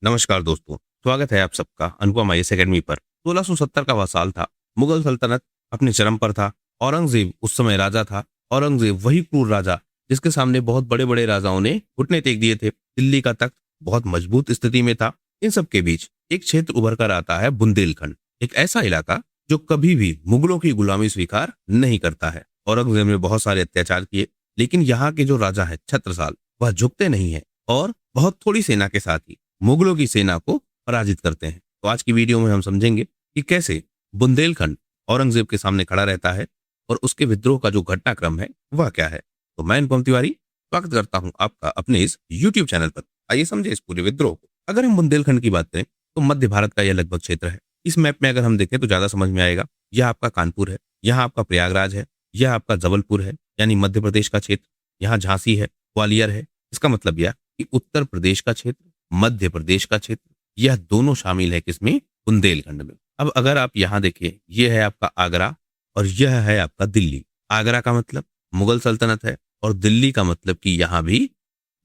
नमस्कार दोस्तों, स्वागत है आप सबका अनुपम आईएएस एकेडमी पर। 1670 का वह साल था। मुगल सल्तनत अपने चरम पर था। औरंगजेब उस समय राजा था। औरंगजेब वही क्रूर राजा जिसके सामने बहुत बड़े बड़े राजाओं ने घुटने टेक दिए थे। दिल्ली का तख्त बहुत मजबूत स्थिति में था। इन सब के बीच एक क्षेत्र उभर कर आता है, बुंदेलखंड। एक ऐसा इलाका जो कभी भी मुगलों की गुलामी स्वीकार नहीं करता है। औरंगजेब ने बहुत सारे अत्याचार किए, लेकिन यहाँ के जो राजा है छत्रसाल, वह झुकते नहीं है और बहुत थोड़ी सेना के साथ ही मुगलों की सेना को पराजित करते हैं। तो आज की वीडियो में हम समझेंगे कि कैसे बुंदेलखंड औरंगजेब के सामने खड़ा रहता है और उसके विद्रोह का जो घटनाक्रम है वह क्या है। तो मैं अनुपम तिवारी स्वागत करता हूं आपका अपने इस YouTube चैनल पर। आइए समझे इस पूरे विद्रोह को। अगर हम बुंदेलखंड की बात करें तो मध्य भारत का यह लगभग क्षेत्र है। इस मैप में अगर हम देखें तो ज्यादा समझ में आएगा। यह आपका कानपुर है, यह आपका प्रयागराज है, यह आपका जबलपुर है यानी मध्य प्रदेश का क्षेत्र, यहाँ झांसी है, ग्वालियर है। इसका मतलब यह कि उत्तर प्रदेश का क्षेत्र, मध्य प्रदेश का क्षेत्र, यह दोनों शामिल है किसमें? बुंदेलखंड में। अब अगर आप यहाँ देखिए, यह है आपका आगरा और यह है आपका दिल्ली। आगरा का मतलब मुगल सल्तनत है और दिल्ली का मतलब कि यहाँ भी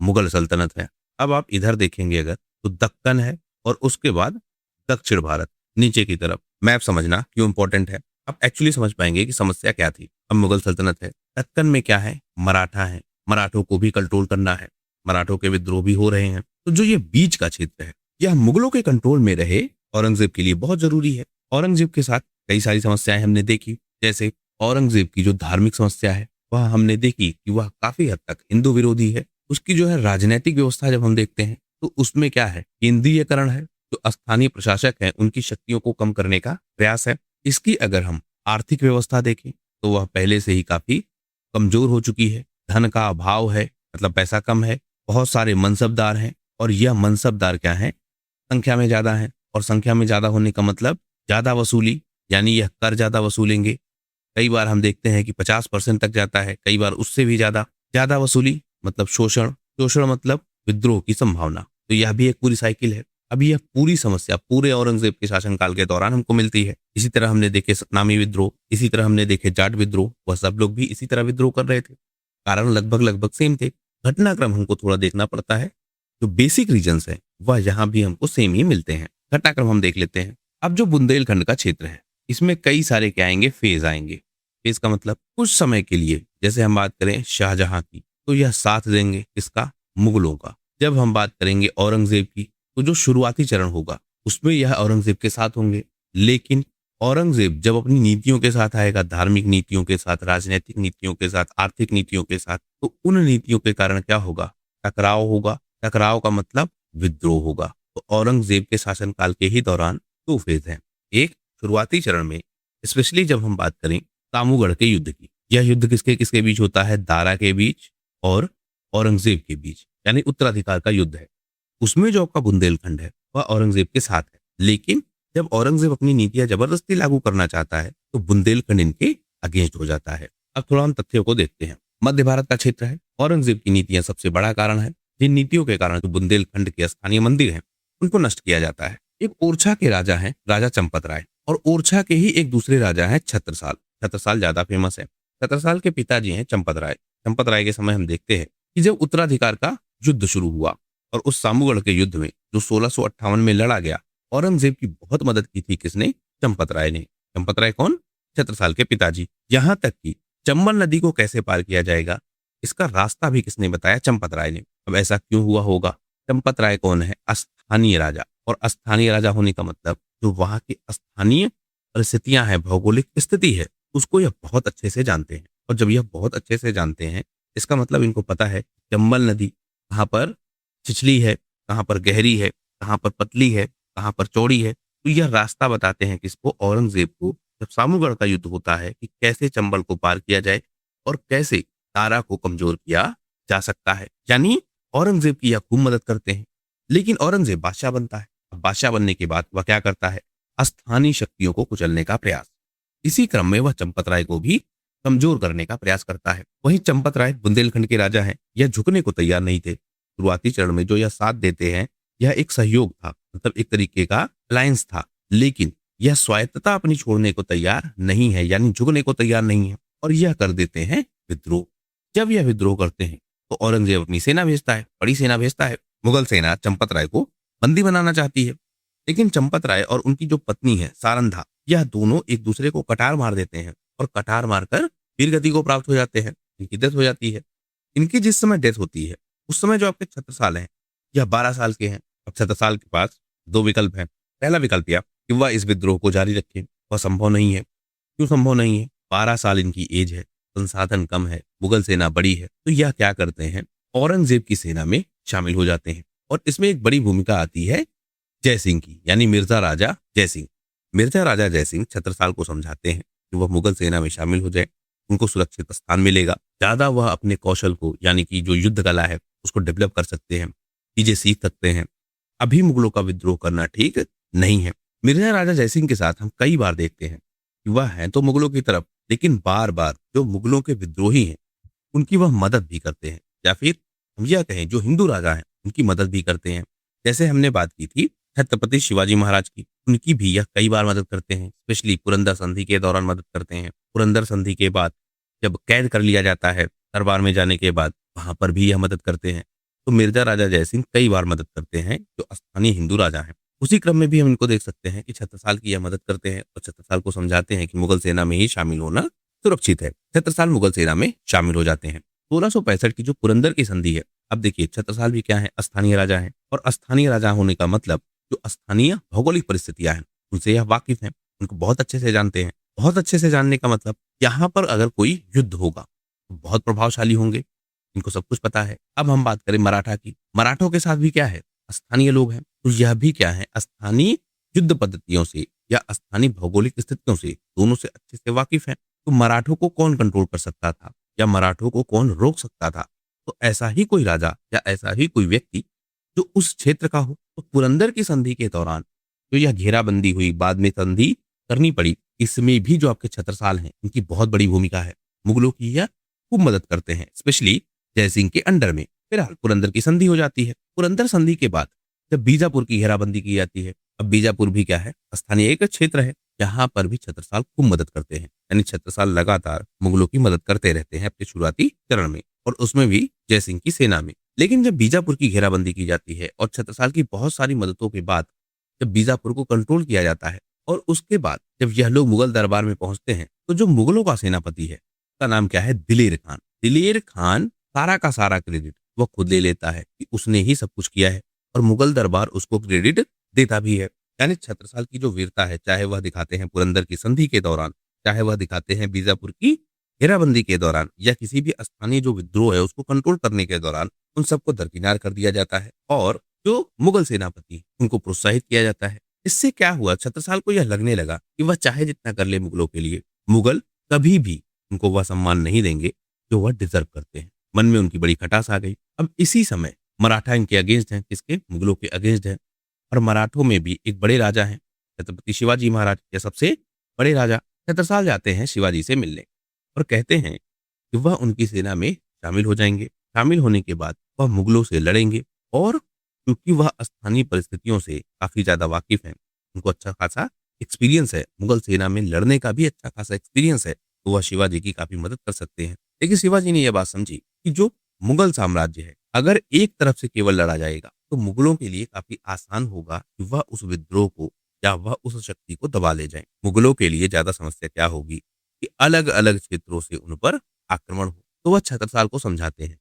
मुगल सल्तनत है। अब आप इधर देखेंगे अगर तो दक्कन है और उसके बाद दक्षिण भारत नीचे की तरफ। मैप समझना क्यों इंपॉर्टेंट है, आप एक्चुअली समझ पाएंगे कि समस्या क्या थी। अब मुगल सल्तनत है, दक्कन में क्या है? मराठा है, मराठों को भी कंट्रोल करना है, मराठों के विद्रोह भी हो रहे हैं। तो जो ये बीच का क्षेत्र है यह मुगलों के कंट्रोल में रहे औरंगजेब के लिए बहुत जरूरी है। औरंगजेब के साथ कई सारी समस्याएं हमने देखी, जैसे औरंगजेब की जो धार्मिक समस्या है वह हमने देखी कि वह काफी हद तक हिंदू विरोधी है। उसकी जो है राजनीतिक व्यवस्था जब हम देखते हैं तो उसमें क्या है? केंद्रीयकरण है। जो स्थानीय प्रशासक हैं उनकी शक्तियों को कम करने का प्रयास है। इसकी अगर हम आर्थिक व्यवस्था देखें तो वह पहले से ही काफी कमजोर हो चुकी है। धन का अभाव है, मतलब पैसा कम है। बहुत सारे मनसबदार हैं और यह मनसबदार क्या है? संख्या में ज्यादा है। और संख्या में ज्यादा होने का मतलब ज्यादा वसूली, यानी यह कर ज्यादा वसूलेंगे। कई बार हम देखते हैं कि 50% तक जाता है, कई बार उससे भी ज्यादा। ज्यादा वसूली मतलब शोषण, शोषण मतलब विद्रोह की संभावना। तो यह भी एक पूरी साइकिल है। अभी यह पूरी समस्या पूरे औरंगजेब के शासनकाल के दौरान हमको मिलती है। इसी तरह हमने देखे सतनामी विद्रोह, इसी तरह हमने देखे जाट विद्रोह, वह सब लोग भी इसी तरह विद्रोह कर रहे थे। कारण लगभग लगभग सेम थे। घटनाक्रम हमको थोड़ा देखना पड़ता है। जो बेसिक रीजंस है वह यहाँ भी हमको सेम ही मिलते हैं। घटनाक्रम हम देख लेते हैं। अब जो बुंदेलखंड का क्षेत्र है इसमें कई सारे क्या आएंगे? फेज आएंगे। फेज का मतलब कुछ समय के लिए, जैसे हम बात करें शाहजहां की तो यह साथ देंगे किसका? मुगलों का। जब हम बात करेंगे औरंगजेब की तो जो शुरुआती चरण होगा उसमें यह औरंगजेब के साथ होंगे। लेकिन औरंगजेब जब अपनी नीतियों के साथ आएगा, धार्मिक नीतियों के साथ, राजनीतिक नीतियों के साथ, आर्थिक नीतियों के साथ, तो उन नीतियों के कारण क्या होगा? टकराव होगा। टकराव का मतलब विद्रोह होगा। तो औरंगजेब के शासनकाल के ही दौरान दो फेज हैं। एक शुरुआती चरण में, स्पेशली जब हम बात करें तामूगढ़ के युद्ध की, यह युद्ध किसके किसके बीच होता है? दारा के बीच और औरंगजेब के बीच, यानी उत्तराधिकार का युद्ध है। उसमें जो आपका बुंदेलखंड है वह औरंगजेब के साथ है। लेकिन जब औरंगजेब अपनी नीतियां जबरदस्ती लागू करना चाहता है तो बुंदेलखंड इनके अगेंस्ट हो जाता है। अब थोड़ा हम तथ्यों को देखते हैं। मध्य भारत का क्षेत्र है, औरंगजेब की नीतियां सबसे बड़ा कारण है। जिन नीतियों के कारण जो बुंदेलखंड के स्थानीय मंदिर हैं उनको नष्ट किया जाता है। एक ओरछा के राजा हैं राजा चंपत राय, और ओरछा के ही एक दूसरे राजा हैं छत्रसाल। छत्रसाल ज्यादा फेमस है। छत्रसाल के पिताजी हैं चंपत राय। चंपत राय के समय हम देखते हैं कि जब उत्तराधिकार का युद्ध शुरू हुआ और उस सामूगढ़ के युद्ध में जो 1658 में लड़ा गया, औरंगजेब की बहुत मदद की थी किसने? चंपत राय ने। चंपत राय कौन? छत्रसाल के पिताजी। यहां तक कि चंबल नदी को कैसे पार किया जाएगा इसका रास्ता भी किसने बताया? चंपत राय ने। अब ऐसा क्यों हुआ होगा? चंपत राय कौन है? स्थानीय राजा। और स्थानीय राजा होने का मतलब जो वहां की स्थानीय परिस्थितियां हैं, भौगोलिक स्थिति है, उसको यह बहुत अच्छे से जानते हैं। और जब यह बहुत अच्छे से जानते हैं इसका मतलब इनको पता है चंबल नदी कहाँ पर छिछली है, कहाँ पर गहरी है, कहाँ पर पतली है, कहाँ पर चौड़ी है। तो यह रास्ता बताते हैं किसको? औरंगजेब को। जब सामूगढ़ का युद्ध होता है कि कैसे चंबल को पार किया जाए और कैसे दारा को कमजोर किया जा सकता है, यानी औरंगजेब की यह खूब मदद करते हैं। लेकिन औरंगजेब बादशाह बनता है। अब बादशाह बनने के बाद वह क्या करता है? स्थानीय शक्तियों को कुचलने का प्रयास। इसी क्रम में वह चंपत राय को भी कमजोर करने का प्रयास करता है। वहीं चंपत राय बुंदेलखंड के राजा हैं, यह झुकने को तैयार नहीं थे। शुरुआती चरण में जो यह साथ देते हैं यह एक सहयोग था, मतलब एक तरीके का अलायंस था। लेकिन यह स्वायत्तता अपनी छोड़ने को तैयार नहीं है, यानी झुकने को तैयार नहीं है, और यह कर देते हैं विद्रोह। जब यह विद्रोह करते हैं तो औरंगजेब अपनी सेना भेजता है, बड़ी सेना भेजता है। मुगल सेना चंपत राय को बंदी बनाना चाहती है। लेकिन चंपत राय और उनकी जो पत्नी है सारंधा, यह दोनों एक दूसरे को कटार मार देते हैं और कटार मारकर वीरगति को प्राप्त हो जाते हैं। इनकी डेथ हो जाती है। इनकी जिस समय डेथ होती है उस समय जो आपके छत्रसाल हैं यह 12 साल के हैं। अब छत्रसाल के पास दो विकल्प हैं। पहला विकल्प यह कि वह इस विद्रोह को जारी रखें, वह संभव नहीं है। क्यों संभव नहीं है? 12 साल इनकी एज है, संसाधन कम है, मुगल सेना बड़ी है, तो यह क्या करते हैं, औरंगजेब की सेना में शामिल हो जाते हैं। और इसमें एक बड़ी भूमिका आती है जयसिंह की, यानी मिर्जा राजा जयसिंह। मिर्जा राजा जयसिंह छत्रसाल को समझाते हैं कि वह मुगल सेना में शामिल हो जाए, उनको सुरक्षित स्थान मिलेगा, ज्यादा वह अपने कौशल को यानी कि जो युद्ध कला है उसको डेवलप कर सकते हैं, चीजें सीख सकते हैं। अभी मुगलों का विद्रोह करना ठीक नहीं है। मिर्जा राजा जयसिंह के साथ हम कई बार देखते हैं कि वह है तो मुगलों की तरफ, लेकिन बार बार जो मुगलों के विद्रोही हैं उनकी वह मदद भी करते हैं, या फिर हम यह कहें जो हिंदू राजा हैं उनकी मदद भी करते हैं। जैसे हमने बात की थी छत्रपति शिवाजी महाराज की, उनकी भी यह कई बार मदद करते हैं, स्पेशली पुरंदर संधि के दौरान मदद करते हैं। पुरंदर संधि के बाद जब कैद कर लिया जाता है दरबार में जाने के बाद, वहां पर भी यह मदद करते हैं। तो मिर्जा राजा जयसिंह कई बार मदद करते हैं जो स्थानीय हिंदू राजा हैं। उसी क्रम में भी हम इनको देख सकते हैं कि छत्रसाल की यह मदद करते हैं और छत्रसाल को समझाते हैं कि मुगल सेना में ही शामिल होना सुरक्षित है। छत्रसाल मुगल सेना में शामिल हो जाते हैं। 1665 की जो पुरंदर की संधि है, अब देखिए छत्रसाल भी क्या है, स्थानीय राजा है, और स्थानीय राजा होने का मतलब जो स्थानीय भौगोलिक परिस्थितियां हैं उनसे यह वाकिफ हैं, उनको बहुत अच्छे से जानते हैं। बहुत अच्छे से जानने का मतलब यहाँ पर अगर कोई युद्ध होगा तो बहुत प्रभावशाली होंगे, इनको सब कुछ पता है। अब हम बात करें मराठा की, मराठों के साथ भी क्या है, स्थानीय लोग हैं, तो यह भी क्या है, स्थानीय युद्ध पद्धतियों से या स्थानीय भौगोलिक स्थितियों से दोनों से अच्छे से वाकिफ हैं। तो मराठों को कौन कंट्रोल कर सकता था या मराठों को कौन रोक सकता था? तो ऐसा ही कोई राजा या ऐसा ही कोई व्यक्ति जो उस क्षेत्र का हो। तो पुरंदर की संधि के दौरान जो यह घेराबंदी हुई, बाद में संधि करनी पड़ी, इसमें भी जो आपके छत्रसाल हैं इनकी बहुत बड़ी भूमिका है। मुगलों की यह खूब मदद करते हैं, स्पेशली जयसिंह के अंडर में। फिलहाल पुरंदर की संधि हो जाती है। पुरंदर संधि के बाद जब बीजापुर की घेराबंदी की जाती है, अब बीजापुर भी क्या है, स्थानीय एक क्षेत्र है, यहाँ पर भी छत्रसाल खूब मदद करते हैं। यानी छत्रसाल लगातार मुगलों की मदद करते रहते हैं अपने शुरुआती चरण में, और उसमें भी जयसिंह की सेना में। लेकिन जब बीजापुर की घेराबंदी की जाती है और छत्रसाल की बहुत सारी मददों के बाद जब बीजापुर को कंट्रोल किया जाता है, और उसके बाद जब यह लोग मुगल दरबार में पहुंचते हैं, तो जो मुगलों का सेनापति है उसका नाम क्या है, दिलेर खान। दिलेर खान सारा का सारा क्रेडिट वो खुद ले लेता है कि उसने ही सब कुछ किया है, और मुगल दरबार उसको क्रेडिट देता भी है। यानी छत्रसाल की जो वीरता है, चाहे वह दिखाते हैं पुरंदर की संधि के दौरान, चाहे वह दिखाते हैं बीजापुर की घेराबंदी के दौरान, या किसी भी स्थानीय जो विद्रोह है उसको कंट्रोल करने के दौरान, उन सबको दरकिनार कर दिया जाता है और जो मुगल सेनापति उनको प्रोत्साहित किया जाता है। इससे क्या हुआ, छत्रसाल को यह लगने लगा कि वह चाहे जितना कर ले मुगलों के लिए, मुगल कभी भी उनको वह सम्मान नहीं देंगे जो वह डिजर्व करते हैं। मन में उनकी बड़ी खटास आ गई। अब इसी समय मराठा इनके अगेंस्ट हैं, किसके, मुगलों के अगेंस्ट हैं। और मराठों में भी एक बड़े राजा हैं, छत्रपति शिवाजी महाराज के सबसे बड़े राजा। छत्रसाल जाते हैं शिवाजी से मिलने और कहते हैं कि वह उनकी सेना में शामिल हो जाएंगे। शामिल होने के बाद वह मुगलों से लड़ेंगे, और क्योंकि वह स्थानीय परिस्थितियों से काफी ज्यादा वाकिफ हैं, उनको अच्छा खासा एक्सपीरियंस है, मुगल सेना में लड़ने का भी अच्छा खासा एक्सपीरियंस है, तो वह शिवाजी की काफी मदद कर सकते हैं। लेकिन शिवाजी ने यह बात समझी कि जो मुगल साम्राज्य है, अगर एक तरफ से केवल लड़ा जाएगा तो मुगलों के लिए काफी आसान होगा कि वह उस विद्रोह को या वह उस शक्ति को दबा ले जाएं। मुगलों के लिए ज्यादा समस्या क्या होगी कि अलग अलग क्षेत्रों से उन पर आक्रमण हो। तो वह छत्रसाल को समझाते हैं,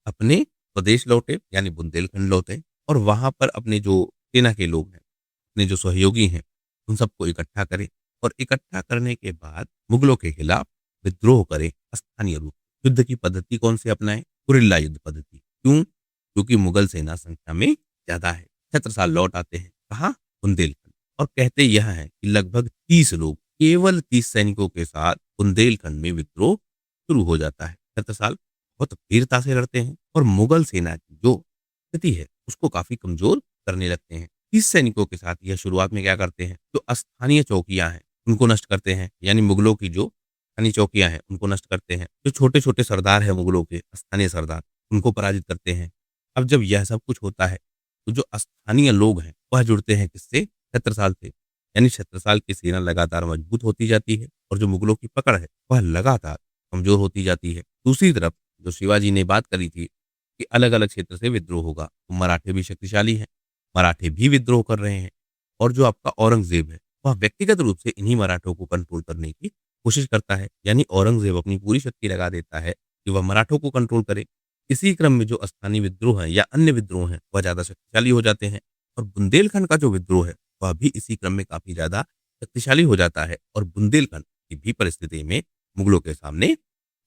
अपने स्वदेश लौटे यानी बुंदेलखंड लौटे, और वहां पर अपने जो सेना के लोग हैं, अपने जो सहयोगी हैं, उन सबको इकट्ठा करें, और इकट्ठा करने के बाद मुगलों के खिलाफ विद्रोह करें स्थानीय रूप। युद्ध की पद्धति कौन सी अपनाएं, गुरिल्ला युद्ध पद्धति। क्यों? क्योंकि मुगल सेना संख्या में ज्यादा है। छत्रसाल लौट आते हैं कहाँ, बुंदेलखंड, और कहते यह है कि लगभग 30 लोग, केवल 30 सैनिकों के साथ बुंदेलखंड में विद्रोह शुरू हो जाता है। छत्रसाल बहुत वीरता से लड़ते हैं और मुगल सेना की जो स्थिति है उसको काफी कमजोर करने लगते हैं। 30 सैनिकों के साथ यह शुरुआत में क्या करते हैं, जो स्थानीय चौकियां हैं उनको नष्ट करते हैं, यानी मुगलों की जो स्थानीय चौकियां हैं उनको नष्ट करते हैं। जो छोटे छोटे सरदार हैं मुगलों के, स्थानीय सरदार, उनको पराजित करते हैं। अब जब यह सब कुछ होता है तो जो स्थानीय लोग हैं वह जुड़ते हैं किससे, छत्रसाल से। यानी छत्रसाल की सेना लगातार मजबूत होती जाती है और जो मुगलों की पकड़ है वह लगातार कमजोर होती जाती है। दूसरी तरफ जो शिवाजी ने बात करी थी कि अलग अलग क्षेत्र से विद्रोह होगा, तो मराठे भी शक्तिशाली हैं, मराठे भी विद्रोह कर रहे हैं और जो आपका औरंगज़ेब है, वह व्यक्तिगत रूप से इन्हीं मराठों को कंट्रोल करने की कोशिश करता है। यानी औरंगज़ेब अपनी पूरी शक्ति लगा देता है कि वह मराठों को कंट्रोल करे। इसी क्रम में जो स्थानीय विद्रोह हैं या अन्य विद्रोह हैं, वह ज़्यादा शक्तिशाली हो जाते हैं और बुंदेलखंड का जो विद्रोह है, वह भी इसी क्रम में काफ़ी ज़्यादा शक्तिशाली हो जाता है और बुंदेलखंड किसी भी परिस्थिति में मुगलों के सामने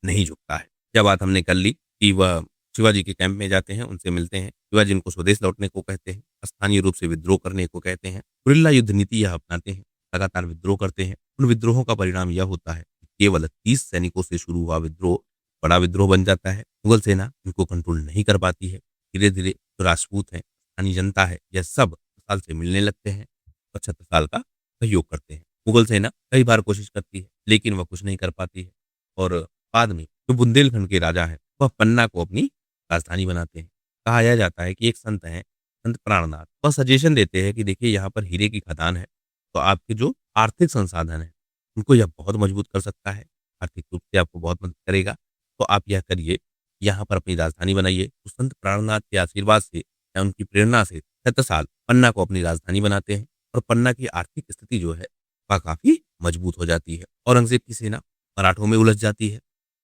नहीं झुकता है। क्या बात हमने कर ली कि वह शिवाजी के कैंप में जाते हैं, उनसे मिलते हैं। शिवाजी उनको स्वदेश लौटने को कहते हैं, स्थानीय रूप से विद्रोह करने को कहते हैं। गुरिल्ला युद्ध नीति यह अपनाते हैं, लगातार विद्रोह करते हैं। उन विद्रोहों का परिणाम यह होता है कि केवल 30 सैनिकों से शुरू हुआ विद्रोह बड़ा विद्रोह बन जाता है। मुगल सेना इनको कंट्रोल नहीं कर पाती है। धीरे-धीरे जो राजपूत हैं, स्थानीय जनता है, यह सब साल से मिलने लगते हैं और छत्रसाल का सहयोग करते हैं। मुगल सेना कई बार कोशिश करती है, लेकिन वह कुछ नहीं कर पाती है और बाद में जो बुंदेलखंड के राजा हैं, वह पन्ना को अपनी राजधानी बनाते हैं। कहा यह जाता है कि एक संत हैं, संत प्राणनाथ, वह सजेशन देते हैं कि देखिए यहाँ पर हीरे की खदान है, तो आपके जो आर्थिक संसाधन हैं, उनको यह बहुत मजबूत कर सकता है, आर्थिक रूप से आपको बहुत मदद करेगा, तो आप यह करिए, यहाँ पर अपनी राजधानी बनाइए। तो संत प्राणनाथ के आशीर्वाद से या उनकी प्रेरणा से छत्रसाल पन्ना को अपनी राजधानी बनाते हैं और पन्ना की आर्थिक स्थिति जो है, वह काफ़ी मजबूत हो जाती है। औरंगज़ेब की सेना मराठों में उलझ जाती है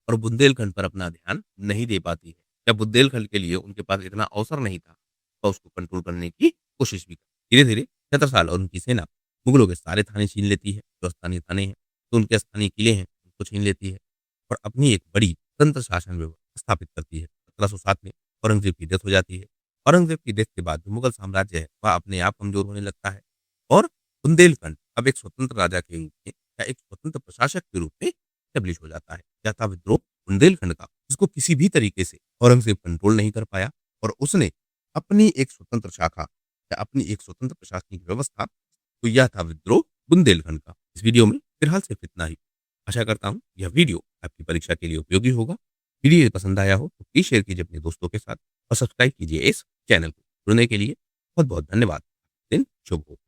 और बुंदेलखंड पर अपना ध्यान नहीं दे पाती है। या बुंदेलखंड के लिए उनके पास इतना अवसर नहीं था, तो उसको कंट्रोल करने की कोशिश भी की। धीरे-धीरे छत्रसाल और उनकी सेना मुगलों के सारे थाने छीन लेती है, जो स्थानीय थाने हैं, जो उनके स्थानीय किले हैं, उनको छीन लेती है और अपनी एक बड़ी तंत्र शासन व्यवस्था स्थापित करती है। 1707 में औरंगज़ेब की डेथ हो जाती है। औरंगज़ेब की डेथ के बाद जो मुगल साम्राज्य है, वह अपने आप कमज़ोर होने लगता है और बुंदेलखंड अब एक स्वतंत्र राजा के रूप में या एक स्वतंत्र प्रशासक के रूप में एस्टेब्लिश हो जाता है। क्या था विद्रोह? बुंदेलखंड का, जिसको किसी भी तरीके से औरंगज़ेब कंट्रोल नहीं कर पाया और उसने अपनी एक स्वतंत्र शाखा या अपनी एक स्वतंत्र प्रशासनिक व्यवस्था, तो यह था विद्रोह बुंदेलखंड का। इस वीडियो में फिलहाल सिर्फ इतना ही। आशा करता हूँ यह वीडियो आपकी परीक्षा के लिए उपयोगी होगा। वीडियो यदि पसंद आया हो तो प्लीज़ शेयर कीजिए अपने दोस्तों के साथ और सब्सक्राइब कीजिए इस चैनल को। जुड़ने के लिए बहुत-बहुत धन्यवाद। दिन शुभ हो।